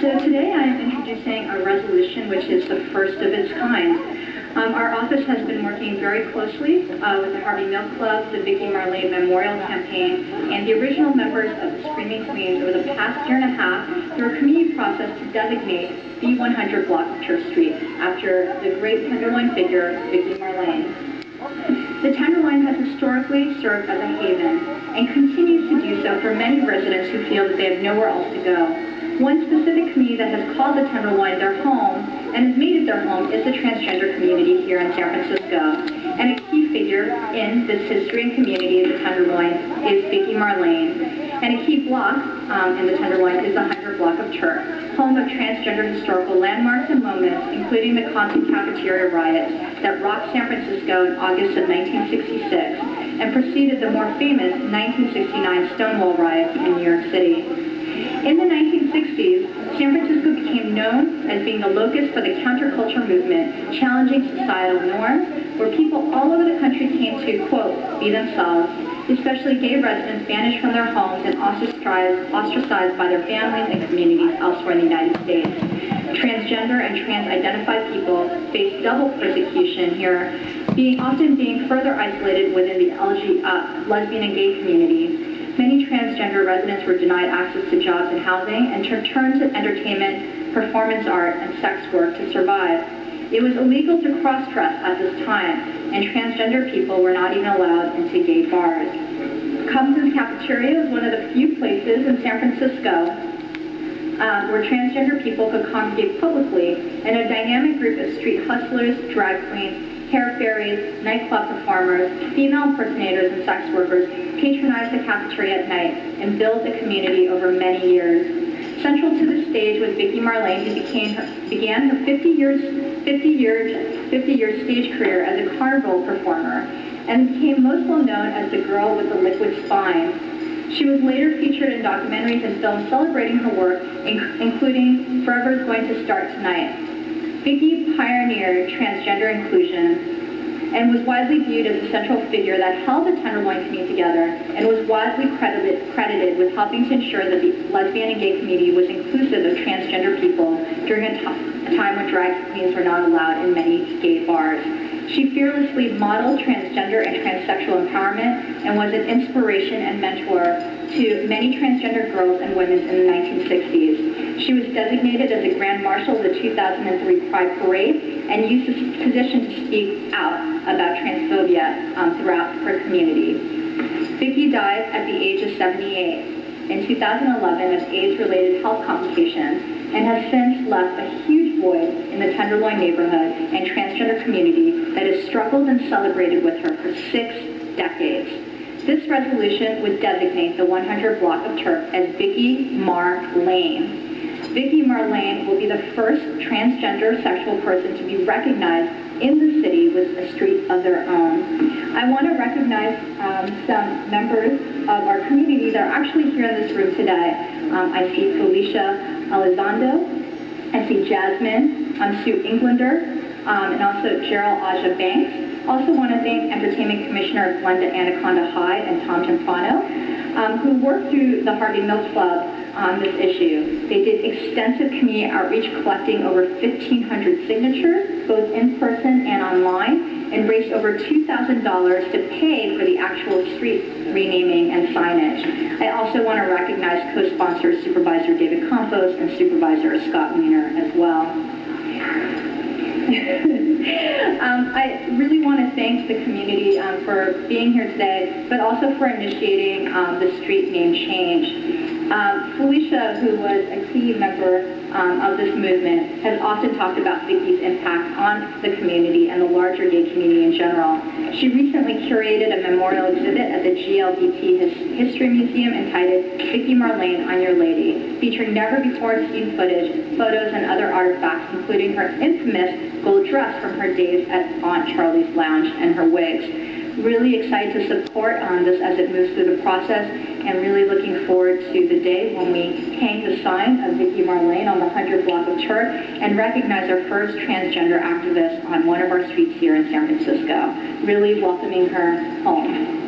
So today I am introducing a resolution which is the first of its kind. Our office has been working very closely with the Harvey Milk Club, the Vicki Marlane Memorial Campaign, and the original members of the Screaming Queens over the past year and a half through a community process to designate the 100 block of Turk Street after the great Tenderloin figure, Vicki Marlane. The Tenderloin has historically served as a haven and continues to do so for many residents who feel that they have nowhere else to go. One specific community that has called the Tenderloin their home and has made it their home is the transgender community here in San Francisco. And a key figure in this history and community of the Tenderloin is Vicki Marlane. And a key block in the Tenderloin is the 100 block of Turk, home of transgender historical landmarks and moments, including the Compton Cafeteria riots that rocked San Francisco in August of 1966 and preceded the more famous 1969 Stonewall riots in New York City. In the 1960s, San Francisco became known as being the locus for the counterculture movement, challenging societal norms, where people all over the country came to, quote, be themselves, especially gay residents banished from their homes and ostracized by their families and communities elsewhere in the United States. Transgender and trans-identified people face double persecution here, often being further isolated within the lesbian and gay community. Many transgender residents were denied access to jobs and housing and turned to entertainment, performance art, and sex work to survive. It was illegal to cross-dress at this time, and transgender people were not even allowed into gay bars. Compton's Cafeteria is one of the few places in San Francisco where transgender people could congregate publicly, and a dynamic group of street hustlers, drag queens, hair fairies, nightclub performers, female impersonators, and sex workers patronized the cafeteria at night and built a community over many years. Central to the stage was Vicki Marlane, who began her 50-year stage career as a carnival performer and became most well known as the girl with the liquid spine. She was later featured in documentaries and films celebrating her work, including Forever's Going to Start Tonight. Vicki pioneered transgender inclusion and was widely viewed as a central figure that held the Tenderloin community together and was widely credited with helping to ensure that the lesbian and gay community was inclusive of transgender people during a time when drag queens were not allowed in many gay bars. She fearlessly modeled transgender and transsexual empowerment and was an inspiration and mentor to many transgender girls and women in the 1960s. She was designated as a Grand Marshal of the 2003 Pride Parade and used this position to speak out about transphobia throughout her community. Vicki died at the age of 78 in 2011 of AIDS-related health complications and has since left a huge void in the Tenderloin neighborhood and transgender community that has struggled and celebrated with her for 6 decades. This resolution would designate the 100 block of Turk as Vicki Marlane. Vicki Marlane will be the first transgender sexual person to be recognized in the city with a street of their own. I want to recognize some members of our community that are actually here in this room today. I see Felicia Elizondo, I see Jasmine, Sue Englander, and also Gerald Aja Banks. Also want to thank Entertainment Commissioner Glenda Anaconda High and Tom Timfano, who worked through the Harvey Milk Club on this issue. They did extensive community outreach collecting over 1,500 signatures, both in person and online, and raised over $2,000 to pay for the actual street renaming and signage. I also want to recognize co-sponsors Supervisor David Campos and Supervisor Scott Wiener as well. I really want to thank the community for being here today, but also for initiating the street name change. Felicia, who was a key member of this movement, has often talked about Vicki's impact on the community and the larger gay community in general. She recently curated a memorial exhibit at the LGBT History Museum entitled Vicki Marlane on Your Lady, featuring never-before-seen footage, photos, and other artifacts, including her infamous gold dress from her days at Aunt Charlie's Lounge and her wigs. Really excited to support this as it moves through the process, and really looking forward to the day when we hang the sign of Vicki Marlane on the 100 block of Turk and recognize our first transgender activist on one of our streets here in San Francisco. Really welcoming her home.